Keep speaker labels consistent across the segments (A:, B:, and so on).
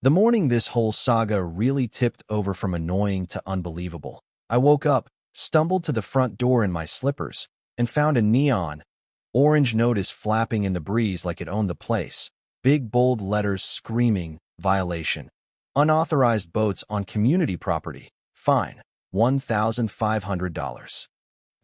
A: The morning this whole saga really tipped over from annoying to unbelievable. I woke up, stumbled to the front door in my slippers, and found a neon orange notice flapping in the breeze like it owned the place. Big bold letters screaming, violation. Unauthorized boats on community property. Fine. $1,500.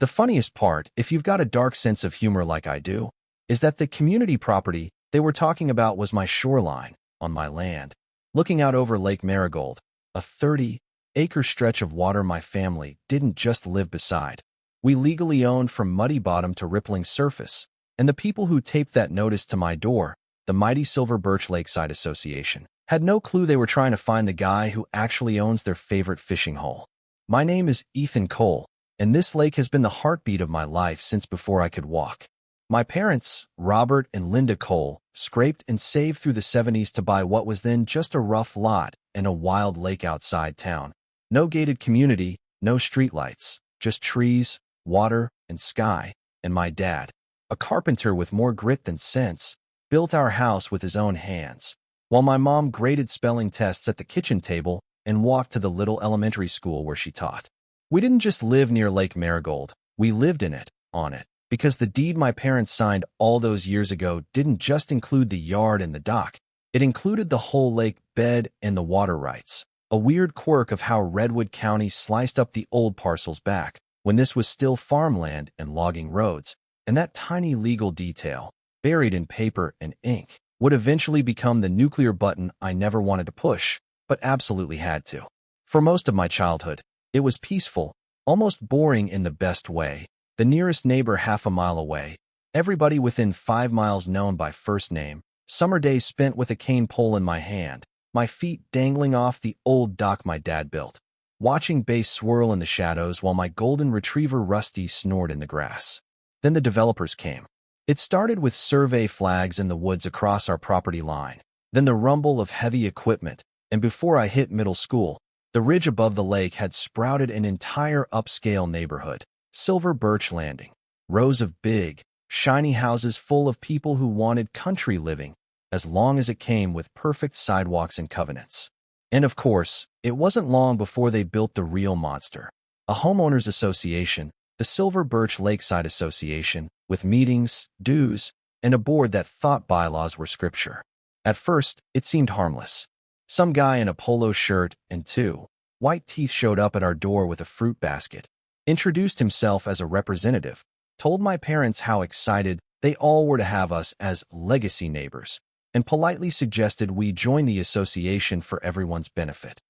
A: The funniest part, if you've got a dark sense of humor like I do, is that the community property they were talking about was my shoreline, on my land, looking out over Lake Marigold, a 30-acre stretch of water my family didn't just live beside. We legally owned from muddy bottom to rippling surface, and the people who taped that notice to my door, the mighty Silver Birch Lakeside Association, had no clue they were trying to find the guy who actually owns their favorite fishing hole. My name is Ethan Cole, and this lake has been the heartbeat of my life since before I could walk. My parents, Robert and Linda Cole, scraped and saved through the 70s to buy what was then just a rough lot and a wild lake outside town. No gated community, no streetlights, just trees, water, and sky. And my dad, a carpenter with more grit than sense, built our house with his own hands, while my mom graded spelling tests at the kitchen table and walked to the little elementary school where she taught. We didn't just live near Lake Marigold, we lived in it, on it, because the deed my parents signed all those years ago didn't just include the yard and the dock. It included the whole lake bed and the water rights, a weird quirk of how Redwood County sliced up the old parcels back, when this was still farmland and logging roads, and that tiny legal detail, buried in paper and ink, would eventually become the nuclear button I never wanted to push, but absolutely had to. For most of my childhood, it was peaceful, almost boring in the best way. The nearest neighbor half a mile away, everybody within 5 miles known by first name, summer days spent with a cane pole in my hand, my feet dangling off the old dock my dad built, watching bass swirl in the shadows while my golden retriever Rusty snored in the grass. Then the developers came. It started with survey flags in the woods across our property line, then the rumble of heavy equipment, and before I hit middle school, the ridge above the lake had sprouted an entire upscale neighborhood. Silver Birch Landing. Rows of big, shiny houses full of people who wanted country living, as long as it came with perfect sidewalks and covenants. And of course, it wasn't long before they built the real monster. A homeowners association, the Silver Birch Lakeside Association, with meetings, dues, and a board that thought bylaws were scripture. At first, it seemed harmless. Some guy in a polo shirt and 2 white teeth showed up at our door with a fruit basket, introduced himself as a representative, told my parents how excited they all were to have us as legacy neighbors, and politely suggested we join the association for everyone's benefit.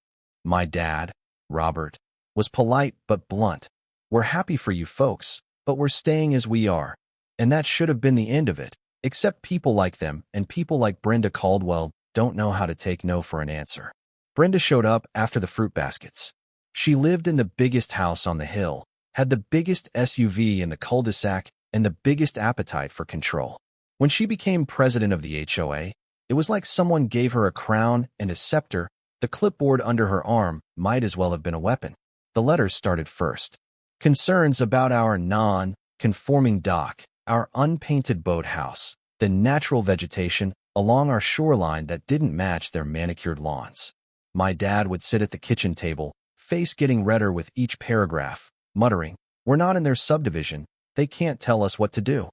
A: My dad, Robert, was polite but blunt. "We're happy for you folks, but we're staying as we are." And that should have been the end of it, except people like them and people like Brenda Caldwell don't know how to take no for an answer. Brenda showed up after the fruit baskets. She lived in the biggest house on the hill, had the biggest SUV in the cul-de-sac, and the biggest appetite for control. When she became president of the HOA, it was like someone gave her a crown and a scepter. The clipboard under her arm might as well have been a weapon. The letters started first. Concerns about our non-conforming dock, our unpainted boathouse, the natural vegetation along our shoreline that didn't match their manicured lawns. My dad would sit at the kitchen table, face getting redder with each paragraph, muttering, "We're not in their subdivision, they can't tell us what to do."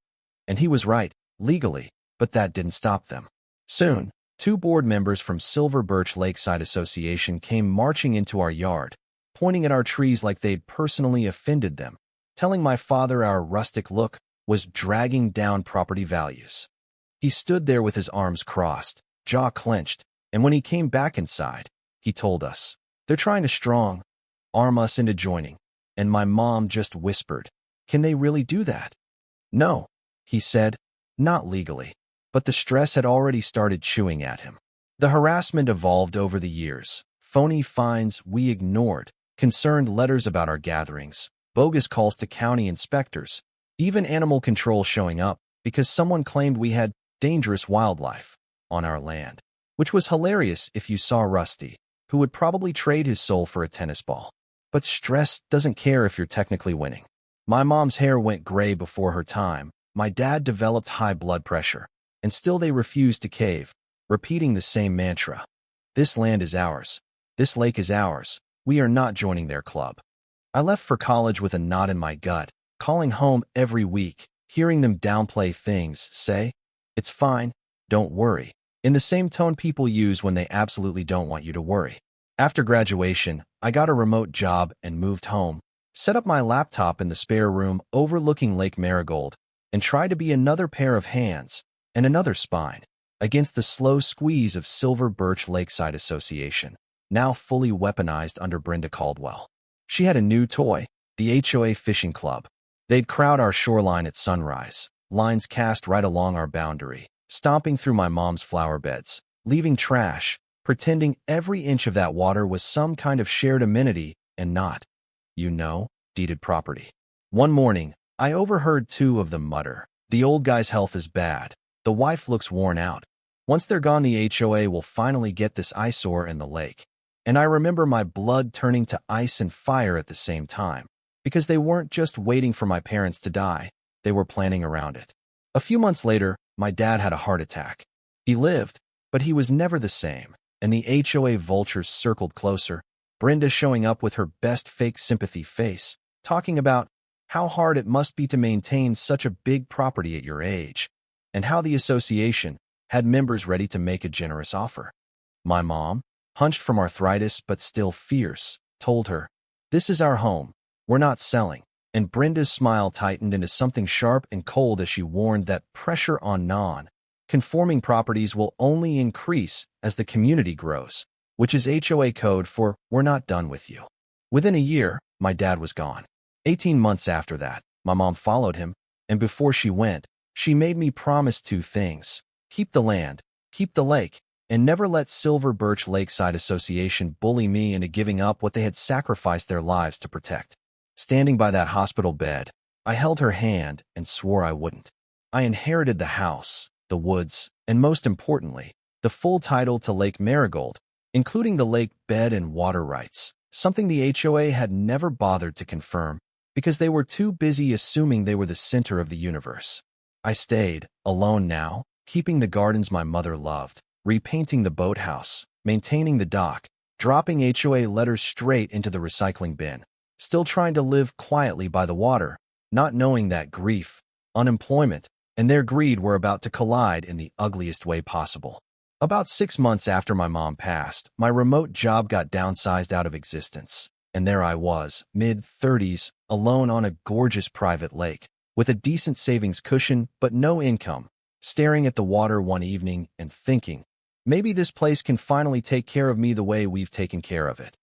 A: And he was right, legally, but that didn't stop them. Soon, 2 board members from Silver Birch Lakeside Association came marching into our yard, pointing at our trees like they'd personally offended them, telling my father our rustic look was dragging down property values. He stood there with his arms crossed, jaw clenched, and when he came back inside, he told us, "They're trying to strong-arm us into joining." And my mom just whispered, "Can they really do that?" "No," he said, "not legally." But the stress had already started chewing at him. The harassment evolved over the years. Phony fines we ignored, concerned letters about our gatherings, bogus calls to county inspectors, even animal control showing up because someone claimed we had dangerous wildlife on our land, which was hilarious if you saw Rusty, who would probably trade his soul for a tennis ball. But stress doesn't care if you're technically winning. My mom's hair went gray before her time. My dad developed high blood pressure, and still they refused to cave, repeating the same mantra. This land is ours. This lake is ours. We are not joining their club. I left for college with a knot in my gut, calling home every week, hearing them downplay things, say, "It's fine, don't worry," in the same tone people use when they absolutely don't want you to worry. After graduation, I got a remote job and moved home, set up my laptop in the spare room overlooking Lake Marigold, and tried to be another pair of hands and another spine against the slow squeeze of Silver Birch Lakeside Association, now fully weaponized under Brenda Caldwell. She had a new toy, the HOA Fishing Club. They'd crowd our shoreline at sunrise, lines cast right along our boundary, stomping through my mom's flower beds, leaving trash, pretending every inch of that water was some kind of shared amenity and not, deeded property. One morning, I overheard two of them mutter, "The old guy's health is bad. The wife looks worn out. Once they're gone, the HOA will finally get this eyesore in the lake." And I remember my blood turning to ice and fire at the same time, because they weren't just waiting for my parents to die, they were planning around it. A few months later, my dad had a heart attack. He lived, but he was never the same, and the HOA vultures circled closer, Brenda showing up with her best fake sympathy face, talking about how hard it must be to maintain such a big property at your age, and how the association had members ready to make a generous offer. My mom, hunched from arthritis but still fierce, told her, "This is our home. We're not selling." And Brenda's smile tightened into something sharp and cold as she warned that pressure on non-conforming properties will only increase as the community grows, which is HOA code for "we're not done with you." Within a year, my dad was gone. 18 months after that, my mom followed him, and before she went, she made me promise two things: keep the land, keep the lake, and never let Silver Birch Lakeside Association bully me into giving up what they had sacrificed their lives to protect. Standing by that hospital bed, I held her hand and swore I wouldn't. I inherited the house, the woods, and most importantly, the full title to Lake Marigold, including the lake bed and water rights, something the HOA had never bothered to confirm because they were too busy assuming they were the center of the universe. I stayed, alone now, keeping the gardens my mother loved, repainting the boathouse, maintaining the dock, dropping HOA letters straight into the recycling bin, still trying to live quietly by the water, not knowing that grief, unemployment, and their greed were about to collide in the ugliest way possible. About 6 months after my mom passed, my remote job got downsized out of existence, and there I was, mid-30s, alone on a gorgeous private lake, with a decent savings cushion but no income, staring at the water one evening and thinking, maybe this place can finally take care of me the way we've taken care of it.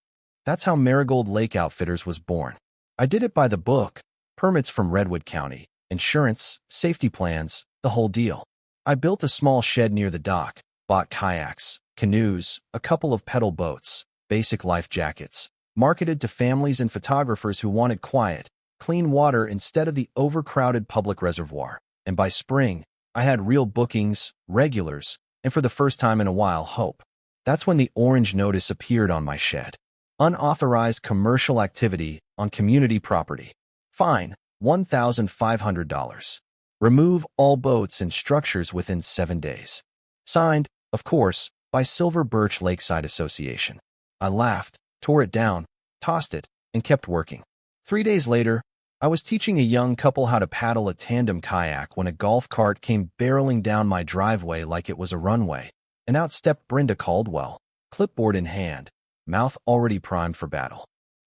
A: That's how Marigold Lake Outfitters was born. I did it by the book, permits from Redwood County, insurance, safety plans, the whole deal. I built a small shed near the dock, bought kayaks, canoes, a couple of pedal boats, basic life jackets, marketed to families and photographers who wanted quiet, clean water instead of the overcrowded public reservoir. And by spring, I had real bookings, regulars, and for the first time in a while, hope. That's when the orange notice appeared on my shed. Unauthorized commercial activity on community property. Fine, $1,500. Remove all boats and structures within 7 days. Signed, of course, by Silver Birch Lakeside Association. I laughed, tore it down, tossed it, and kept working. 3 days later, I was teaching a young couple how to paddle a tandem kayak when a golf cart came barreling down my driveway like it was a runway, and out stepped Brenda Caldwell, clipboard in hand, mouth already primed for battle.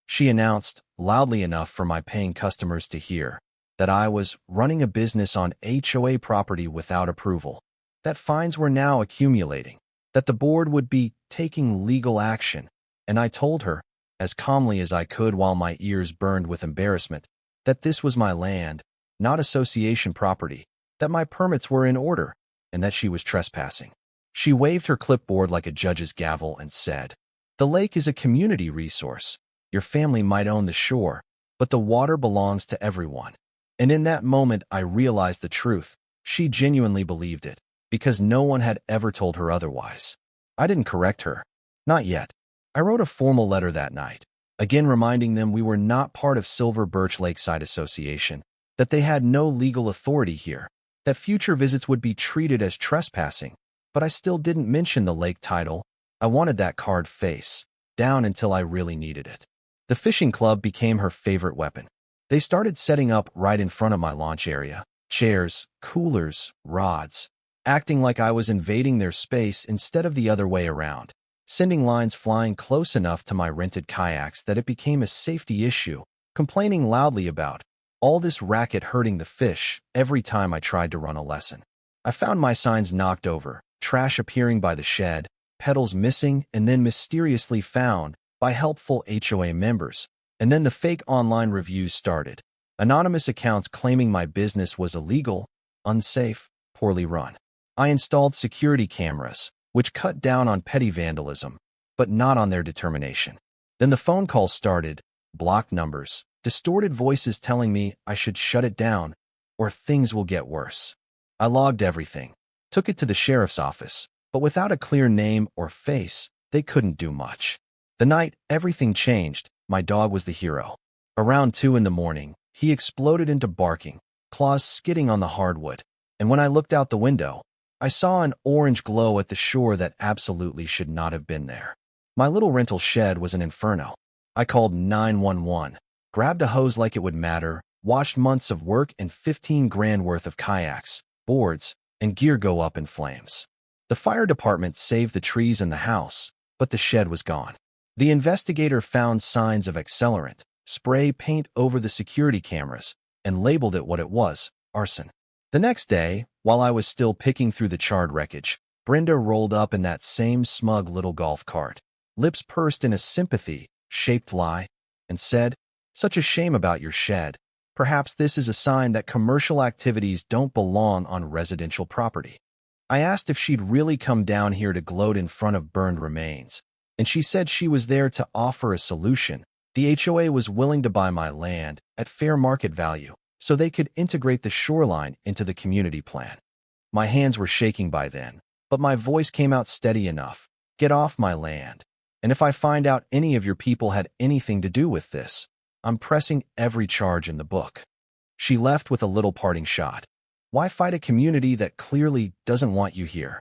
A: She announced, loudly enough for my paying customers to hear, that I was running a business on HOA property without approval, that fines were now accumulating, that the board would be taking legal action, and I told her, as calmly as I could while my ears burned with embarrassment, that this was my land, not association property, that my permits were in order, and that she was trespassing. She waved her clipboard like a judge's gavel and said, "The lake is a community resource. Your family might own the shore, but the water belongs to everyone." And in that moment, I realized the truth. She genuinely believed it, because no one had ever told her otherwise. I didn't correct her. Not yet. I wrote a formal letter that night, again reminding them we were not part of Silver Birch Lakeside Association, that they had no legal authority here, that future visits would be treated as trespassing, but I still didn't mention the lake title I wanted that card face down until I really needed it. The fishing club became her favorite weapon. They started setting up right in front of my launch area, chairs, coolers, rods, acting like I was invading their space instead of the other way around, sending lines flying close enough to my rented kayaks that it became a safety issue, complaining loudly about all this racket hurting the fish every time I tried to run a lesson. I found my signs knocked over, trash appearing by the shed, pedals missing and then mysteriously found by helpful HOA members, and then the fake online reviews started. Anonymous accounts claiming my business was illegal, unsafe, poorly run. I installed security cameras, which cut down on petty vandalism, but not on their determination. Then the phone calls started, blocked numbers, distorted voices telling me I should shut it down or things will get worse. I logged everything, took it to the sheriff's office, but without a clear name or face, they couldn't do much. The night everything changed, my dog was the hero. Around 2 in the morning, he exploded into barking, claws skidding on the hardwood, and when I looked out the window, I saw an orange glow at the shore that absolutely should not have been there. My little rental shed was an inferno. I called 911, grabbed a hose like it would matter, watched months of work and 15 grand worth of kayaks, boards, and gear go up in flames. The fire department saved the trees and the house, but the shed was gone. The investigator found signs of accelerant, spray paint over the security cameras, and labeled it what it was, arson. The next day, while I was still picking through the charred wreckage, Brenda rolled up in that same smug little golf cart, lips pursed in a sympathy-shaped lie, and said, "Such a shame about your shed. Perhaps this is a sign that commercial activities don't belong on residential property." I asked if she'd really come down here to gloat in front of burned remains, and she said she was there to offer a solution. The HOA was willing to buy my land at fair market value so they could integrate the shoreline into the community plan. My hands were shaking by then, but my voice came out steady enough. Get off my land. And if I find out any of your people had anything to do with this, I'm pressing every charge in the book. She left with a little parting shot. Why fight a community that clearly doesn't want you here?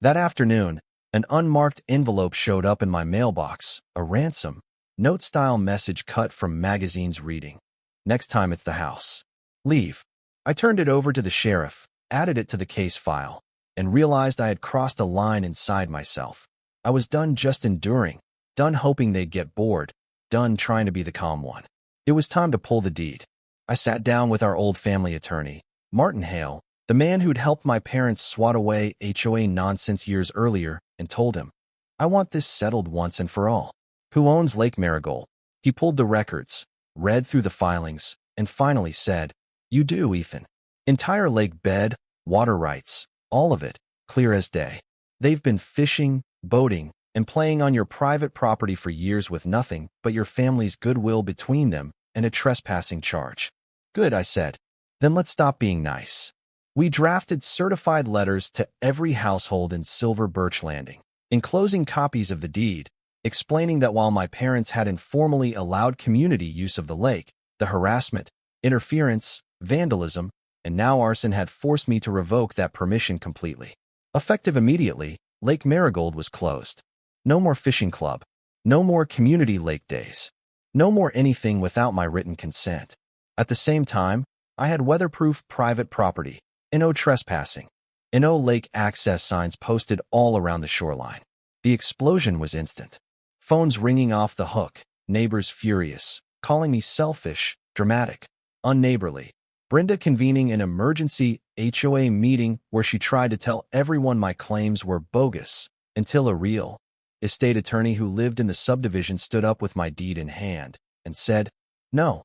A: That afternoon, an unmarked envelope showed up in my mailbox, a ransom note-style message cut from magazine's reading. Next time it's the house. Leave. I turned it over to the sheriff, added it to the case file, and realized I had crossed a line inside myself. I was done just enduring, done hoping they'd get bored, done trying to be the calm one. It was time to pull the deed. I sat down with our old family attorney, Martin Hale, the man who'd helped my parents swat away HOA nonsense years earlier, and told him, "I want this settled once and for all. Who owns Lake Marigold?" He pulled the records, read through the filings, and finally said, "You do, Ethan. Entire lake bed, water rights, all of it, clear as day. They've been fishing, boating, and playing on your private property for years with nothing but your family's goodwill between them and a trespassing charge." "Good," I said. "Then let's stop being nice." We drafted certified letters to every household in Silver Birch Landing, enclosing copies of the deed, explaining that while my parents had informally allowed community use of the lake, the harassment, interference, vandalism, and now arson had forced me to revoke that permission completely. Effective immediately, Lake Marigold was closed. No more fishing club. No more community lake days. No more anything without my written consent. At the same time, I had weatherproof private property, and no trespassing, and no lake access signs posted all around the shoreline. The explosion was instant. Phones ringing off the hook, neighbors furious, calling me selfish, dramatic, unneighborly. Brenda convening an emergency HOA meeting where she tried to tell everyone my claims were bogus, until a real estate attorney who lived in the subdivision stood up with my deed in hand and said, "No,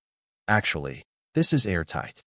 A: actually, this is airtight."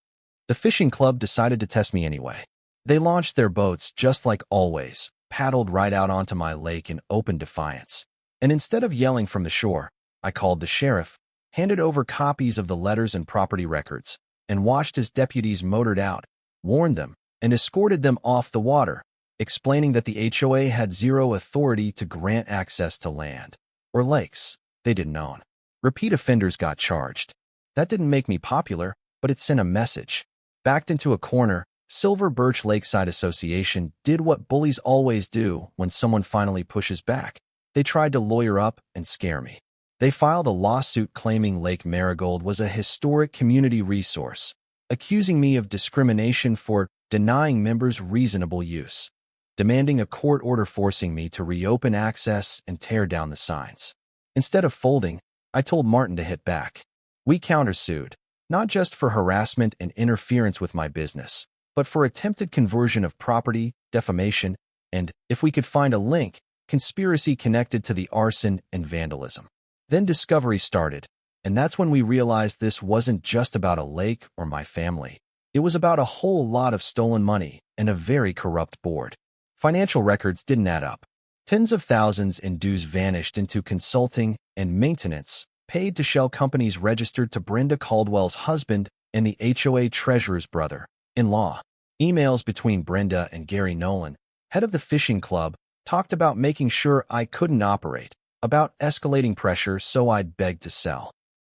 A: The fishing club decided to test me anyway. They launched their boats just like always, paddled right out onto my lake in open defiance. And instead of yelling from the shore, I called the sheriff, handed over copies of the letters and property records, and watched as deputies motored out, warned them, and escorted them off the water, explaining that the HOA had zero authority to grant access to land or lakes they didn't own. Repeat offenders got charged. That didn't make me popular, but it sent a message. Backed into a corner, Silver Birch Lakeside Association did what bullies always do when someone finally pushes back. they tried to lawyer up and scare me. They filed a lawsuit claiming Lake Marigold was a historic community resource, accusing me of discrimination for denying members reasonable use, demanding a court order forcing me to reopen access and tear down the signs. Instead of folding, I told Martin to hit back. We countersued, not just for harassment and interference with my business, but for attempted conversion of property, defamation, and, if we could find a link, conspiracy connected to the arson and vandalism. Then discovery started, and that's when we realized this wasn't just about a lake or my family. It was about a whole lot of stolen money and a very corrupt board. Financial records didn't add up. Tens of thousands in dues vanished into consulting and maintenance, paid to shell companies registered to Brenda Caldwell's husband and the HOA treasurer's brother-in-law. Emails between Brenda and Gary Nolan, head of the fishing club, talked about making sure I couldn't operate, about escalating pressure so I'd beg to sell.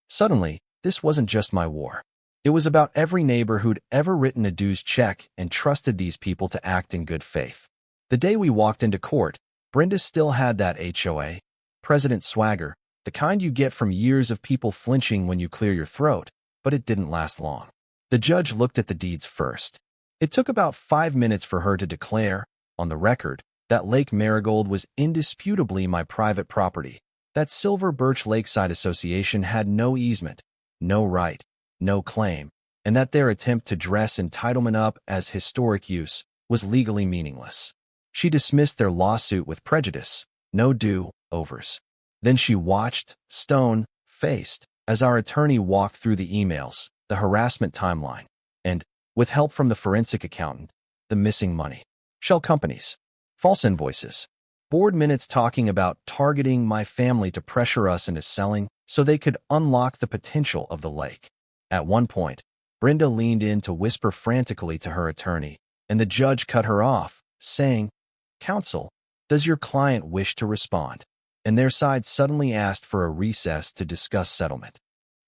A: Suddenly, this wasn't just my war. It was about every neighbor who'd ever written a dues check and trusted these people to act in good faith. The day we walked into court, Brenda still had that HOA president swagger, the kind you get from years of people flinching when you clear your throat, but it didn't last long. The judge looked at the deeds first. It took about 5 minutes for her to declare, on the record, that Lake Marigold was indisputably my private property, that Silver Birch Lakeside Association had no easement, no right, no claim, and that their attempt to dress entitlement up as historic use was legally meaningless. She dismissed their lawsuit with prejudice, no do-overs. Then she watched, stone-faced, as our attorney walked through the emails, the harassment timeline, and, with help from the forensic accountant, the missing money. Shell companies. False invoices. Board minutes talking about targeting my family to pressure us into selling so they could unlock the potential of the lake. At one point, Brenda leaned in to whisper frantically to her attorney, and the judge cut her off, saying, "Counsel, does your client wish to respond?" And their side suddenly asked for a recess to discuss settlement.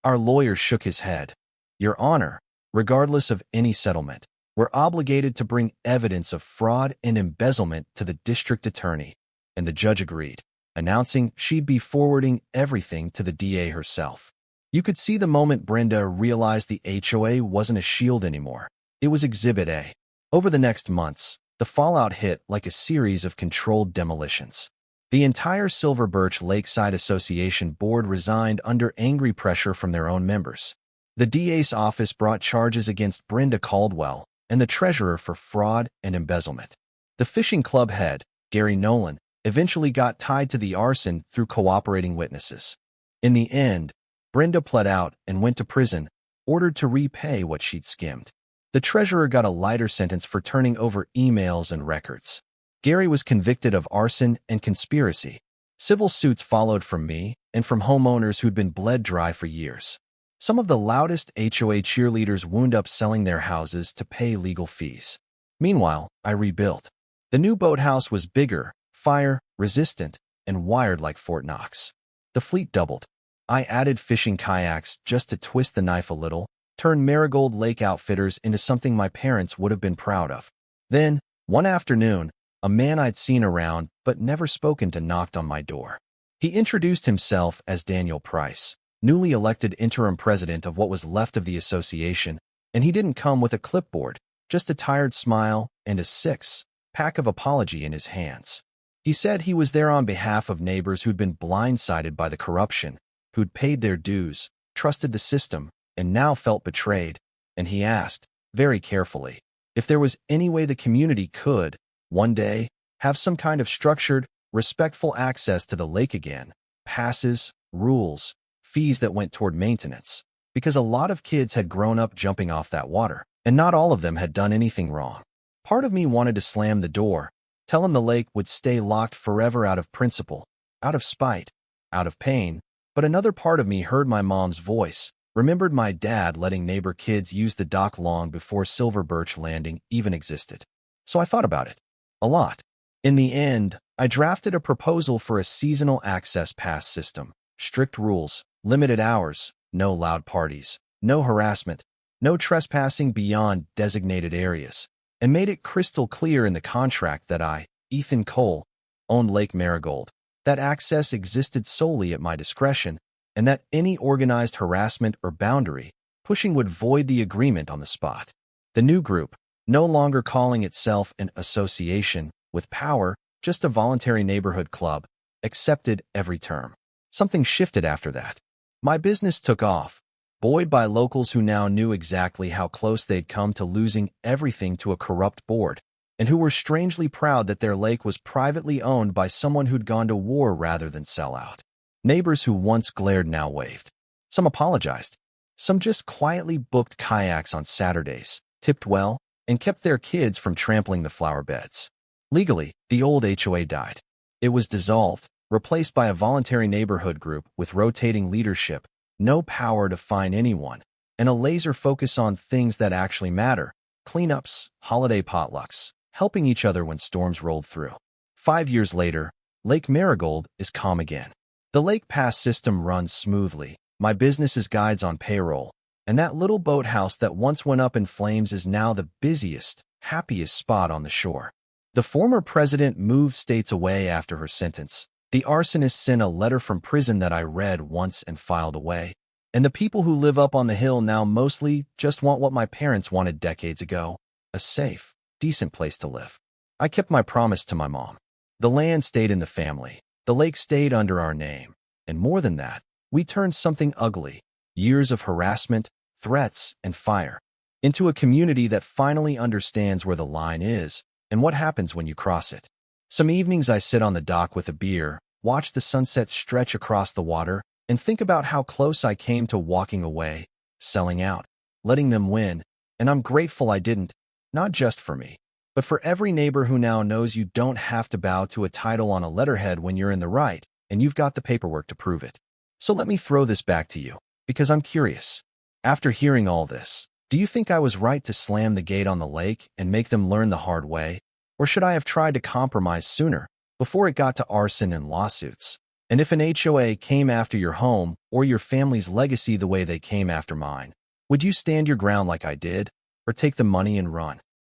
A: Our lawyer shook his head. "Your Honor, regardless of any settlement, we're obligated to bring evidence of fraud and embezzlement to the district attorney," and the judge agreed, announcing she'd be forwarding everything to the DA herself. You could see the moment Brenda realized the HOA wasn't a shield anymore. It was Exhibit A. Over the next months, the fallout hit like a series of controlled demolitions. The entire Silver Birch Lakeside Association board resigned under angry pressure from their own members. The DA's office brought charges against Brenda Caldwell and the treasurer for fraud and embezzlement. The fishing club head, Gary Nolan, eventually got tied to the arson through cooperating witnesses. In the end, Brenda pled out and went to prison, ordered to repay what she'd skimmed. The treasurer got a lighter sentence for turning over emails and records. Gary was convicted of arson and conspiracy. Civil suits followed from me and from homeowners who'd been bled dry for years. Some of the loudest HOA cheerleaders wound up selling their houses to pay legal fees. Meanwhile, I rebuilt. The new boathouse was bigger, fire-resistant, and wired like Fort Knox. The fleet doubled. I added fishing kayaks just to twist the knife a little, turned Marigold Lake Outfitters into something my parents would have been proud of. Then, one afternoon, a man I'd seen around but never spoken to knocked on my door. He introduced himself as Daniel Price, newly elected interim president of what was left of the association, and he didn't come with a clipboard, just a tired smile and a six-pack of apology in his hands. He said he was there on behalf of neighbors who'd been blindsided by the corruption, who'd paid their dues, trusted the system, and now felt betrayed, and he asked, very carefully, if there was any way the community could, one day, have some kind of structured, respectful access to the lake again, passes, rules, fees that went toward maintenance, because a lot of kids had grown up jumping off that water, and not all of them had done anything wrong. Part of me wanted to slam the door, tell him the lake would stay locked forever out of principle, out of spite, out of pain, but another part of me heard my mom's voice, remembered my dad letting neighbor kids use the dock long before Silver Birch Landing even existed. So I thought about it. A lot. In the end, I drafted a proposal for a seasonal access pass system, strict rules, limited hours, no loud parties, no harassment, no trespassing beyond designated areas, and made it crystal clear in the contract that I, Ethan Cole, owned Lake Marigold, that access existed solely at my discretion, and that any organized harassment or boundary pushing would void the agreement on the spot. The new group, no longer calling itself an association with power, just a voluntary neighborhood club, accepted every term. Something shifted after that. My business took off, buoyed by locals who now knew exactly how close they'd come to losing everything to a corrupt board, and who were strangely proud that their lake was privately owned by someone who'd gone to war rather than sell out. Neighbors who once glared now waved. Some apologized. Some just quietly booked kayaks on Saturdays, tipped well, and kept their kids from trampling the flower beds. Legally, the old HOA died. It was dissolved, replaced by a voluntary neighborhood group with rotating leadership, no power to fine anyone, and a laser focus on things that actually matter: cleanups, holiday potlucks, helping each other when storms rolled through. 5 years later, Lake Marigold is calm again. The Lake Pass system runs smoothly, my business is guides on payroll, and that little boathouse that once went up in flames is now the busiest, happiest spot on the shore. The former president moved states away after her sentence. The arsonist sent a letter from prison that I read once and filed away. And the people who live up on the hill now mostly just want what my parents wanted decades ago: a safe, decent place to live. I kept my promise to my mom. The land stayed in the family. The lake stayed under our name. And more than that, we turned something ugly, years of harassment, threats, and fire, into a community that finally understands where the line is and what happens when you cross it. Some evenings I sit on the dock with a beer, watch the sunset stretch across the water, and think about how close I came to walking away, selling out, letting them win, and I'm grateful I didn't, not just for me, but for every neighbor who now knows you don't have to bow to a title on a letterhead when you're in the right, and you've got the paperwork to prove it. So let me throw this back to you, because I'm curious. After hearing all this, do you think I was right to slam the gate on the lake and make them learn the hard way? Or should I have tried to compromise sooner, before it got to arson and lawsuits? And if an HOA came after your home or your family's legacy the way they came after mine, would you stand your ground like I did, or take the money and run?